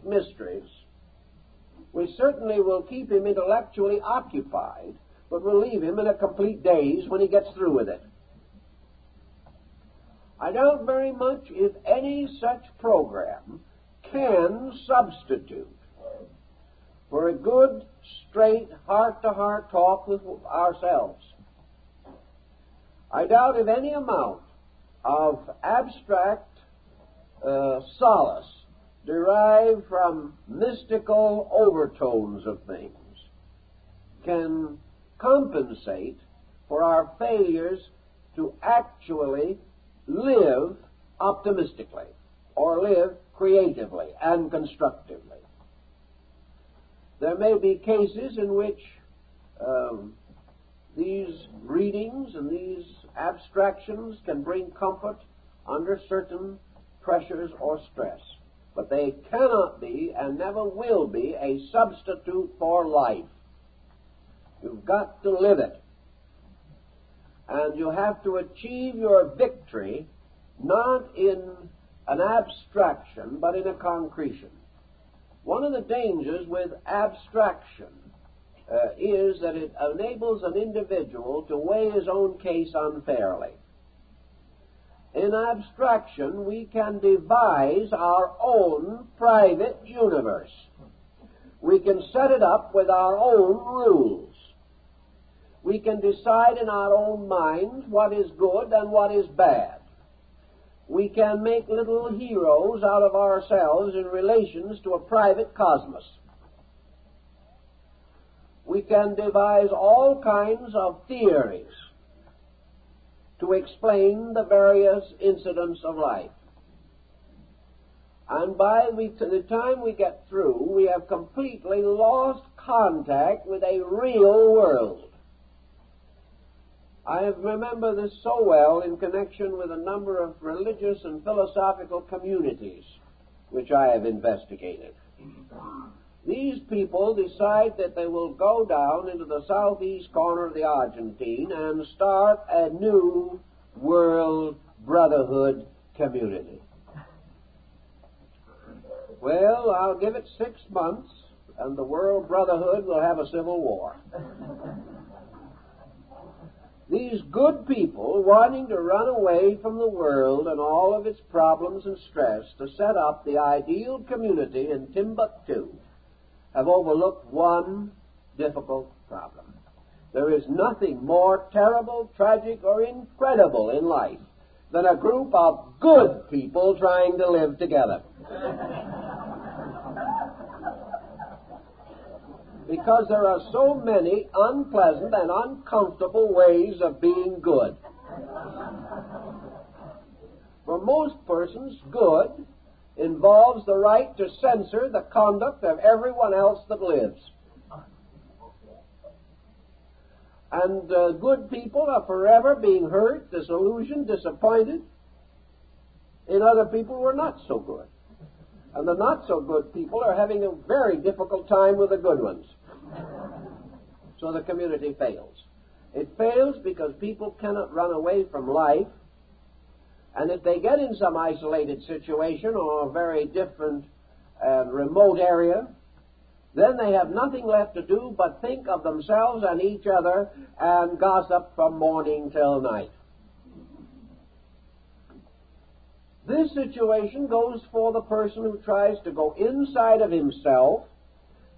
mysteries, we certainly will keep him intellectually occupied, but we'll leave him in a complete daze when he gets through with it. I doubt very much if any such program can substitute for a good, straight, heart-to-heart talk with ourselves. I doubt if any amount of abstract solace derived from mystical overtones of things can compensate for our failures to actually live optimistically or live creatively and constructively. There may be cases in which these readings and these abstractions can bring comfort under certain pressures or stress, but they cannot be and never will be a substitute for life. You've got to live it. And you have to achieve your victory not in an abstraction, but in a concretion. One of the dangers with abstraction is that it enables an individual to weigh his own case unfairly. In abstraction, we can devise our own private universe. We can set it up with our own rules. We can decide in our own minds what is good and what is bad. We can make little heroes out of ourselves in relations to a private cosmos. We can devise all kinds of theories to explain the various incidents of life. And by the time we get through, we have completely lost contact with a real world. I remember this so well in connection with a number of religious and philosophical communities which I have investigated. These people decide that they will go down into the southeast corner of the Argentine and start a new world brotherhood community. Well, I'll give it 6 months, and the world brotherhood will have a civil war. These good people, wanting to run away from the world and all of its problems and stress to set up the ideal community in Timbuktu, have overlooked one difficult problem. There is nothing more terrible, tragic, or incredible in life than a group of good people trying to live together. Because there are so many unpleasant and uncomfortable ways of being good. For most persons, good involves the right to censor the conduct of everyone else that lives. And good people are forever being hurt, disillusioned, disappointed in other people who are not so good. And the not-so-good people are having a very difficult time with the good ones. So the community fails. It fails because people cannot run away from life, and if they get in some isolated situation or a very different remote area, then they have nothing left to do but think of themselves and each other and gossip from morning till night. This situation goes for the person who tries to go inside of himself,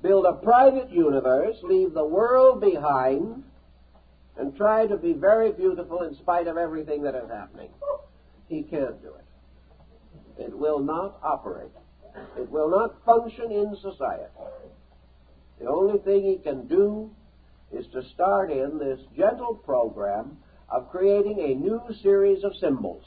build a private universe, leave the world behind, and try to be very beautiful in spite of everything that is happening. He can't do it. It will not operate. It will not function in society. The only thing he can do is to start in this gentle program of creating a new series of symbols,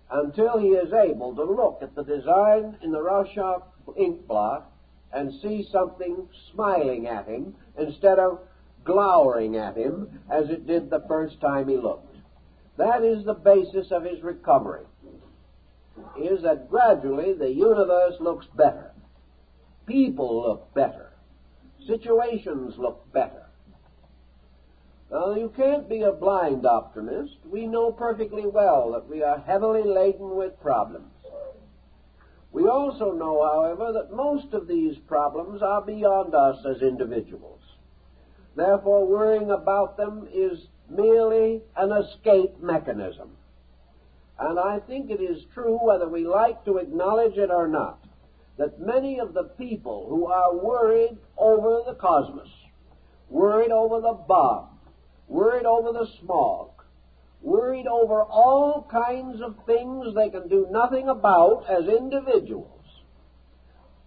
until he is able to look at the design in the Rorschach ink blot and see something smiling at him instead of glowering at him as it did the first time he looked. That is the basis of his recovery, is that gradually the universe looks better. People look better. Situations look better. Now, you can't be a blind optimist. We know perfectly well that we are heavily laden with problems. We also know, however, that most of these problems are beyond us as individuals. Therefore, worrying about them is merely an escape mechanism. And I think it is true, whether we like to acknowledge it or not, that many of the people who are worried over the cosmos, worried over the bomb, worried over the smog, worried over all kinds of things they can do nothing about as individuals,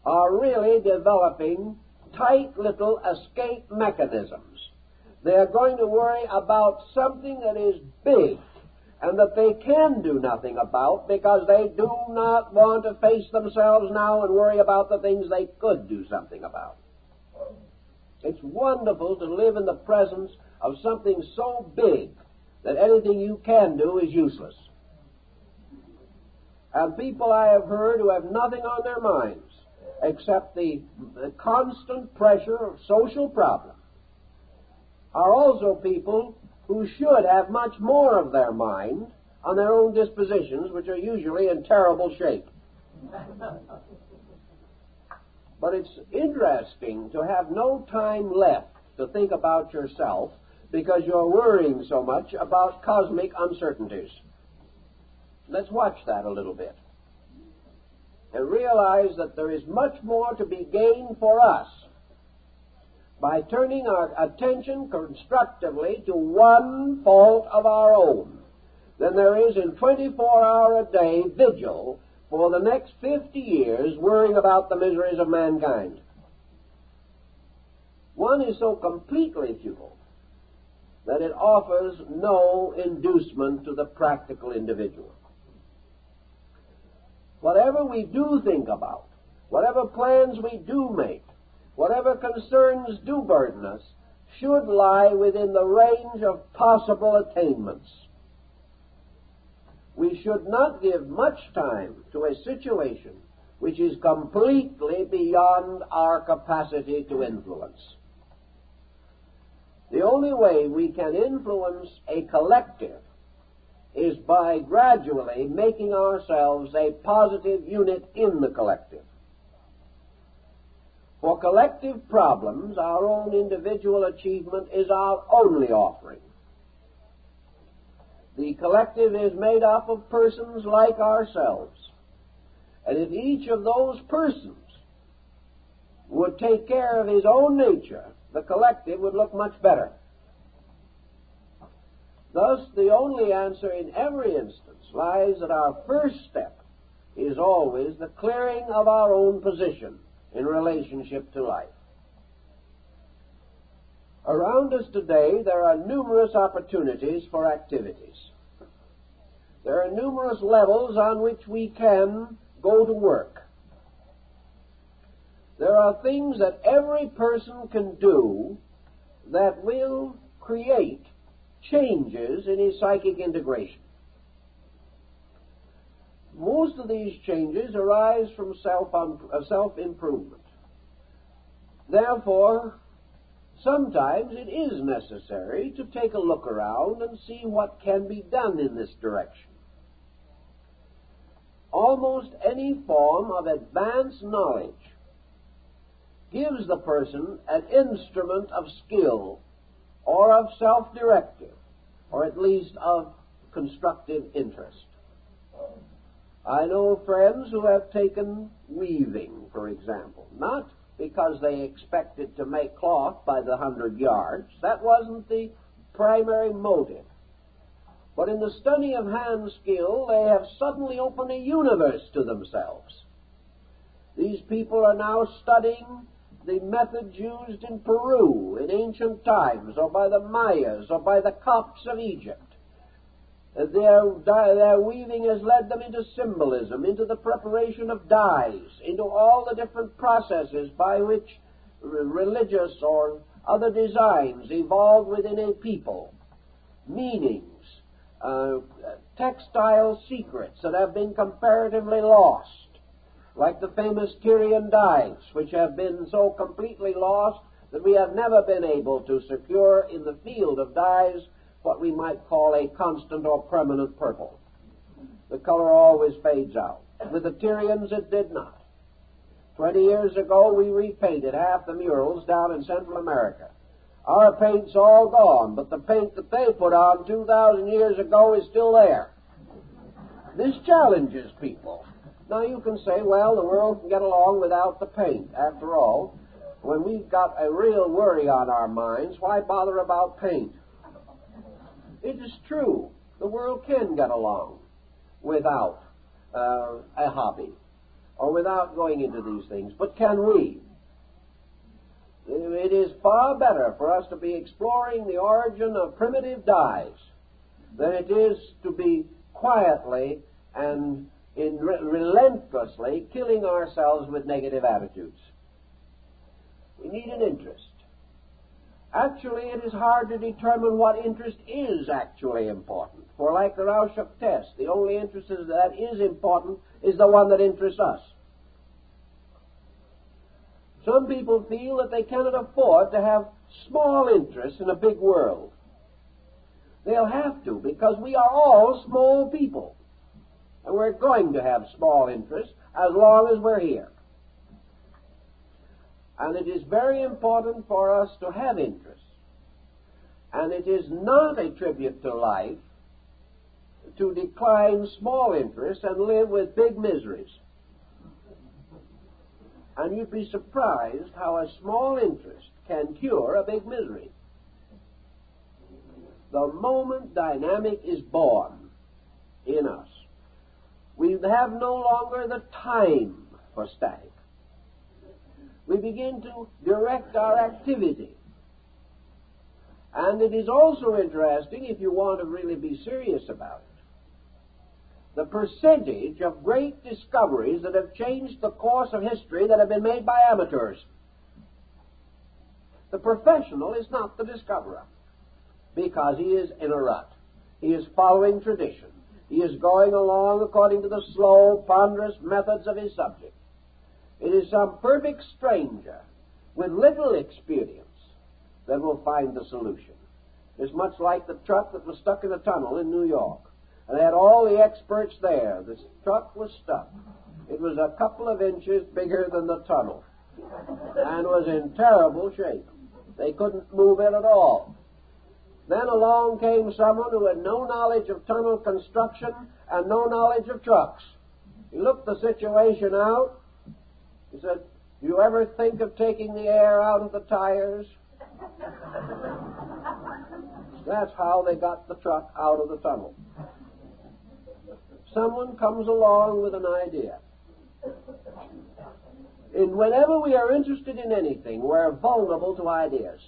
are really developing tight little escape mechanisms. They are going to worry about something that is big and that they can do nothing about because they do not want to face themselves now and worry about the things they could do something about. It's wonderful to live in the presence of something so big that anything you can do is useless. And people I have heard who have nothing on their minds except the constant pressure of social problems are also people who should have much more of their mind on their own dispositions, which are usually in terrible shape. But it's interesting to have no time left to think about yourself because you're worrying so much about cosmic uncertainties. Let's watch that a little bit and realize that there is much more to be gained for us by turning our attention constructively to one fault of our own than there is in 24-hour-a-day vigil for the next 50 years worrying about the miseries of mankind. One is so completely futile that it offers no inducement to the practical individual. Whatever we do think about, whatever plans we do make, whatever concerns do burden us, should lie within the range of possible attainments. We should not give much time to a situation which is completely beyond our capacity to influence. The only way we can influence a collective is by gradually making ourselves a positive unit in the collective. For collective problems, our own individual achievement is our only offering. The collective is made up of persons like ourselves. And if each of those persons would take care of his own nature, the collective would look much better. Thus, the only answer in every instance lies that our first step is always the clearing of our own position in relationship to life. Around us today, there are numerous opportunities for activities. There are numerous levels on which we can go to work. There are things that every person can do that will create changes in his psychic integration. Most of these changes arise from self-improvement. Therefore, sometimes it is necessary to take a look around and see what can be done in this direction. Almost any form of advanced knowledge gives the person an instrument of skill or of self-directive, or at least of constructive interest. I know friends who have taken weaving, for example, not because they expected to make cloth by the 100 yards. That wasn't the primary motive. But in the study of hand skill, they have suddenly opened a universe to themselves. These people are now studying the methods used in Peru in ancient times, or by the Mayas, or by the Copts of Egypt. Their weaving has led them into symbolism, into the preparation of dyes, into all the different processes by which religious or other designs evolve within a people, meanings, textile secrets that have been comparatively lost, like the famous Tyrian dyes, which have been so completely lost that we have never been able to secure in the field of dyes what we might call a constant or permanent purple. The color always fades out. With the Tyrians it did not. 20 years ago we repainted half the murals down in Central America. Our paint's all gone, but the paint that they put on 2,000 years ago is still there. This challenges people. Now you can say, well, the world can get along without the paint. After all, when we've got a real worry on our minds, why bother about paint? It is true. The world can get along without a hobby or without going into these things. But can we? It is far better for us to be exploring the origin of primitive dyes than it is to be quietly and relentlessly killing ourselves with negative attitudes. We need an interest. Actually, it is hard to determine what interest is actually important. For like the Rauschuk test, the only interest that is important is the one that interests us. Some people feel that they cannot afford to have small interests in a big world. They'll have to, because we are all small people. And we're going to have small interests as long as we're here. And it is very important for us to have interests. And it is not a tribute to life to decline small interests and live with big miseries. And you'd be surprised how a small interest can cure a big misery. The moment dynamic is born in us, we have no longer the time for static. We begin to direct our activity. And it is also interesting, if you want to really be serious about it, the percentage of great discoveries that have changed the course of history that have been made by amateurs. The professional is not the discoverer, because he is in a rut. He is following tradition. He is going along according to the slow, ponderous methods of his subject. It is some perfect stranger with little experience that will find the solution. It's much like the truck that was stuck in a tunnel in New York. And they had all the experts there. The truck was stuck. It was a couple of inches bigger than the tunnel and was in terrible shape. They couldn't move it at all. Then along came someone who had no knowledge of tunnel construction and no knowledge of trucks. He looked the situation out. He said, "Do you ever think of taking the air out of the tires?" That's how they got the truck out of the tunnel. Someone comes along with an idea. And whenever we are interested in anything, we're vulnerable to ideas.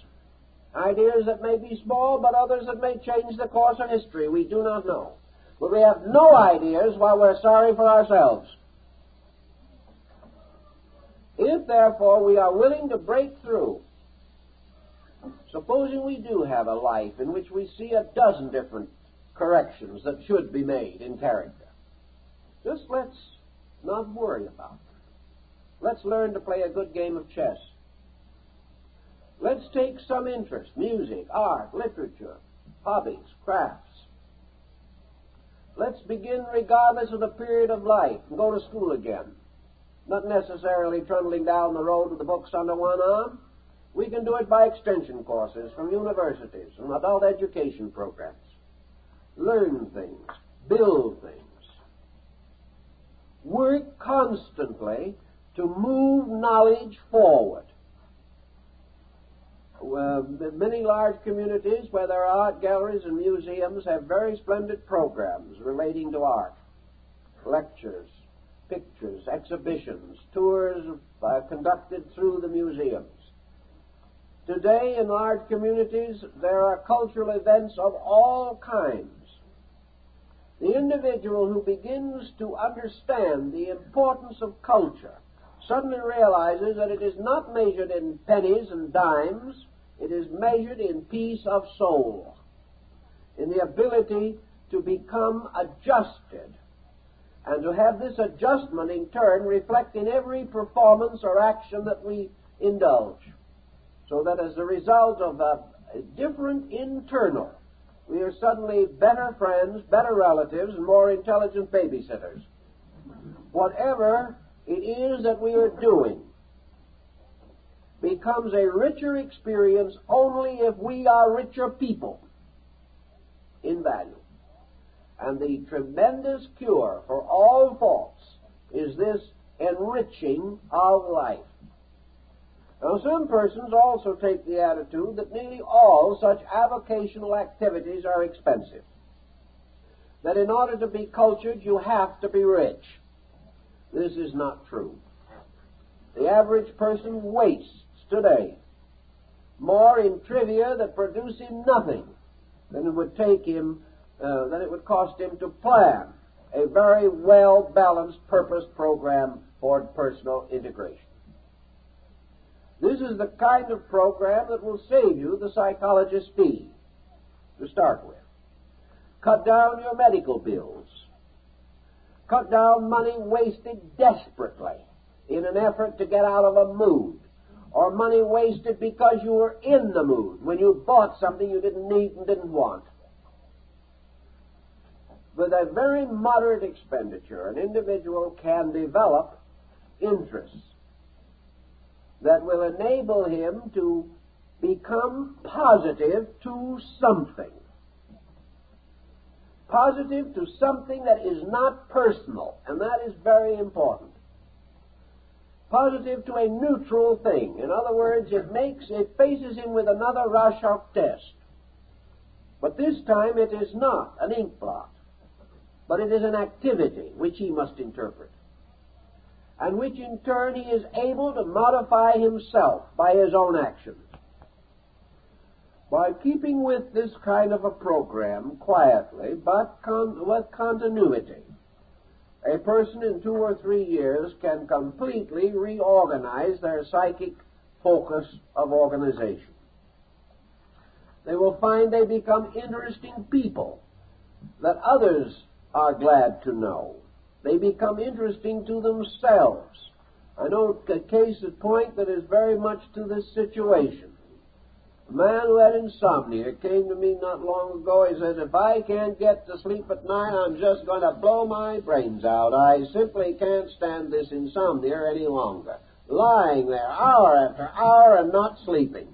Ideas that may be small, but others that may change the course of history. We do not know. But we have no ideas while we're sorry for ourselves. If, therefore, we are willing to break through, supposing we do have a life in which we see a dozen different corrections that should be made in character, just let's not worry about them. Let's learn to play a good game of chess. Let's take some interest, music, art, literature, hobbies, crafts. Let's begin regardless of the period of life and go to school again. Not necessarily trundling down the road with the books under one arm. We can do it by extension courses from universities and adult education programs. Learn things, build things. Work constantly to move knowledge forward. Many large communities where there are art galleries and museums have very splendid programs relating to art. Lectures, pictures, exhibitions, tours conducted through the museums. Today in large communities there are cultural events of all kinds. The individual who begins to understand the importance of culture suddenly realizes that it is not measured in pennies and dimes, it is measured in peace of soul, in the ability to become adjusted, and to have this adjustment in turn reflect in every performance or action that we indulge, so that as a result of a different internal, we are suddenly better friends, better relatives, and more intelligent babysitters. whatever it is that we are doing becomes a richer experience only if we are richer people in value. And the tremendous cure for all faults is this enriching of life. Now, some persons also take the attitude that nearly all such avocational activities are expensive. That in order to be cultured, you have to be rich. This is not true. The average person wastes today more in trivia that produce him nothing than it would take him, than it would cost him to plan a very well-balanced, purposed program for personal integration. This is the kind of program that will save you the psychologist's fee, to start with. Cut down your medical bills. Cut down money wasted desperately in an effort to get out of a mood, or money wasted because you were in the mood when you bought something you didn't need and didn't want. With a very moderate expenditure, an individual can develop interests that will enable him to become positive to something. Positive to something that is not personal, and that is very important. Positive to a neutral thing. In other words, it faces him with another Rorschach test. But this time it is not an ink blot, but it is an activity which he must interpret, and which in turn he is able to modify himself by his own actions. By keeping with this kind of a program quietly, but with continuity, a person in 2 or 3 years can completely reorganize their psychic focus of organization. They will find they become interesting people that others are glad to know. They become interesting to themselves. I know a case in point that is very much to this situation. A man who had insomnia came to me not long ago. He says, if I can't get to sleep at night, I'm just going to blow my brains out. I simply can't stand this insomnia any longer. Lying there hour after hour and not sleeping.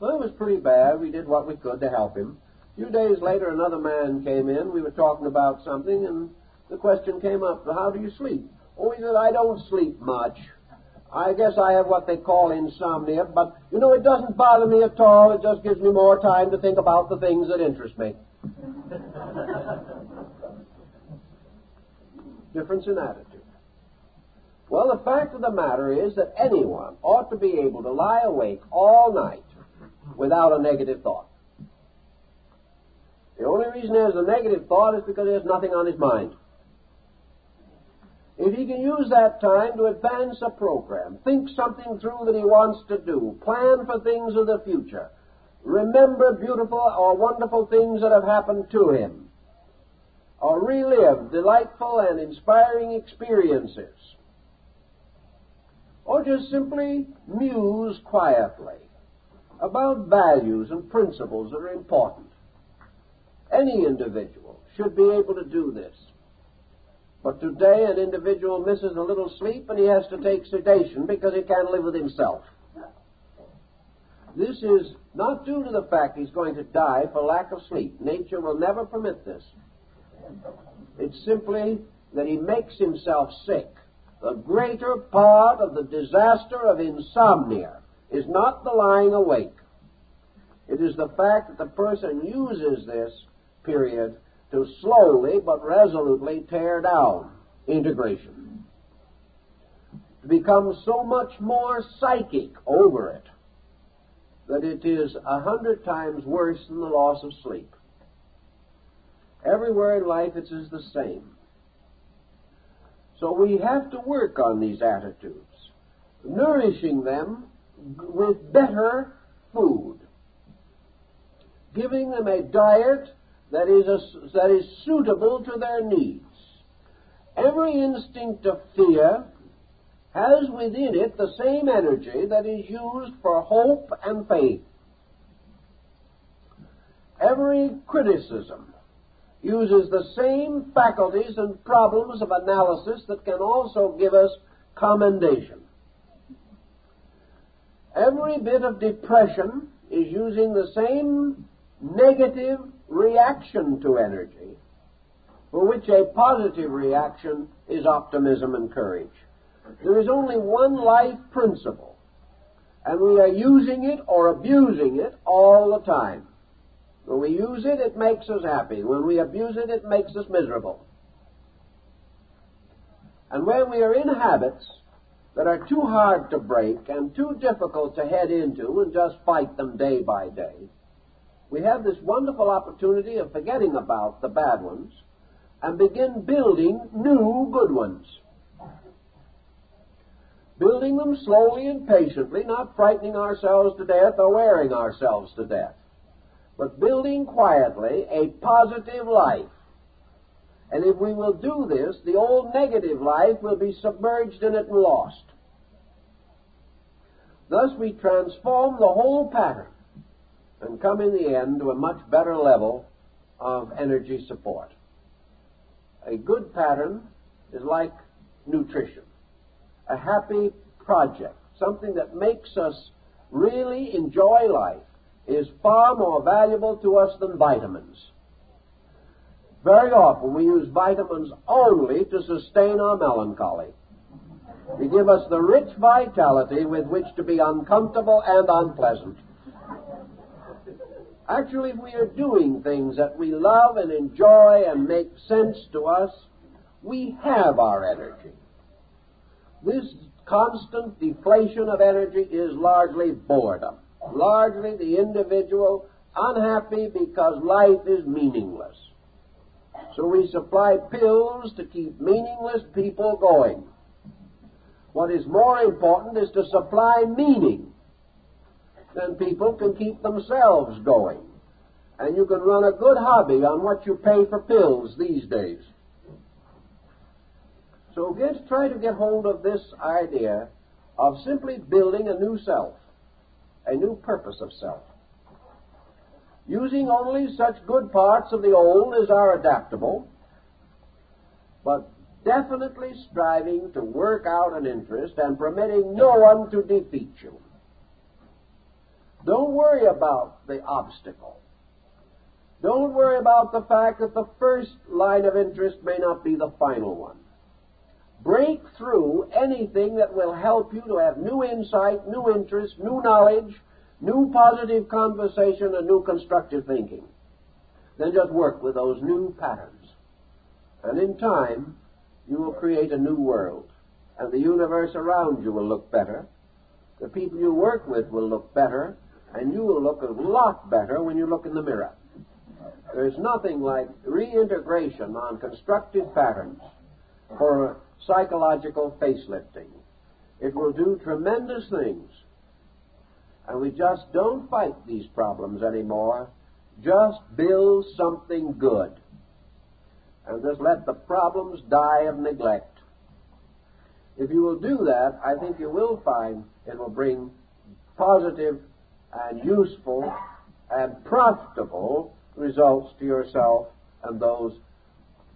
Well, it was pretty bad. We did what we could to help him. A few days later, another man came in. We were talking about something, and the question came up, how do you sleep? Oh, he said, I don't sleep much. I guess I have what they call insomnia, but, it doesn't bother me at all. It just gives me more time to think about the things that interest me. Difference in attitude. Well, the fact of the matter is that anyone ought to be able to lie awake all night without a negative thought. The only reason he has a negative thought is because he has nothing on his mind. If he can use that time to advance a program, think something through that he wants to do, plan for things of the future, remember beautiful or wonderful things that have happened to him, or relive delightful and inspiring experiences, or just simply muse quietly about values and principles that are important. Any individual should be able to do this. But today an individual misses a little sleep and he has to take sedation because he can't live with himself. This is not due to the fact he's going to die for lack of sleep. Nature will never permit this. It's simply that he makes himself sick. The greater part of the disaster of insomnia is not the lying awake. It is the fact that the person uses this period to slowly but resolutely tear down integration, to become so much more psychic over it that it is 100 times worse than the loss of sleep. Everywhere in life it is the same. So we have to work on these attitudes, nourishing them with better food, giving them a diet that is suitable to their needs. Every instinct of fear has within it the same energy that is used for hope and faith. Every criticism uses the same faculties and problems of analysis that can also give us commendation. Every bit of depression is using the same negative reaction to energy, for which a positive reaction is optimism and courage. There is only one life principle, and we are using it or abusing it all the time. When we use it, it makes us happy. When we abuse it, it makes us miserable. And when we are in habits that are too hard to break and too difficult to head into and just fight them day by day, we have this wonderful opportunity of forgetting about the bad ones and begin building new good ones. Building them slowly and patiently, not frightening ourselves to death or wearing ourselves to death, but building quietly a positive life. And if we will do this, the old negative life will be submerged in it and lost. Thus we transform the whole pattern and come in the end to a much better level of energy support. A good pattern is like nutrition, a happy project, something that makes us really enjoy life, is far more valuable to us than vitamins. Very often we use vitamins only to sustain our melancholy. They give us the rich vitality with which to be uncomfortable and unpleasant. Actually, if we are doing things that we love and enjoy and make sense to us, we have our energy. This constant deflation of energy is largely boredom, largely the individual unhappy because life is meaningless. So we supply pills to keep meaningless people going. What is more important is to supply meaning. Then people can keep themselves going. And you can run a good hobby on what you pay for pills these days. So try to get hold of this idea of simply building a new self, a new purpose of self. Using only such good parts of the old as are adaptable, but definitely striving to work out an interest and permitting no one to defeat you. Don't worry about the obstacle. Don't worry about the fact that the first line of interest may not be the final one. Break through anything that will help you to have new insight, new interest, new knowledge, new positive conversation, and new constructive thinking. Then just work with those new patterns. And in time, you will create a new world. And the universe around you will look better. The people you work with will look better. And you will look a lot better when you look in the mirror. There's nothing like reintegration on constructive patterns for psychological facelifting. It will do tremendous things. And we just don't fight these problems anymore. Just build something good. And just let the problems die of neglect. If you will do that, I think you will find it will bring positive and useful and profitable results to yourself and those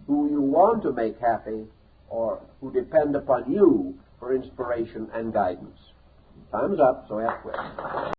who you want to make happy or who depend upon you for inspiration and guidance. Time's up, so I have to quit.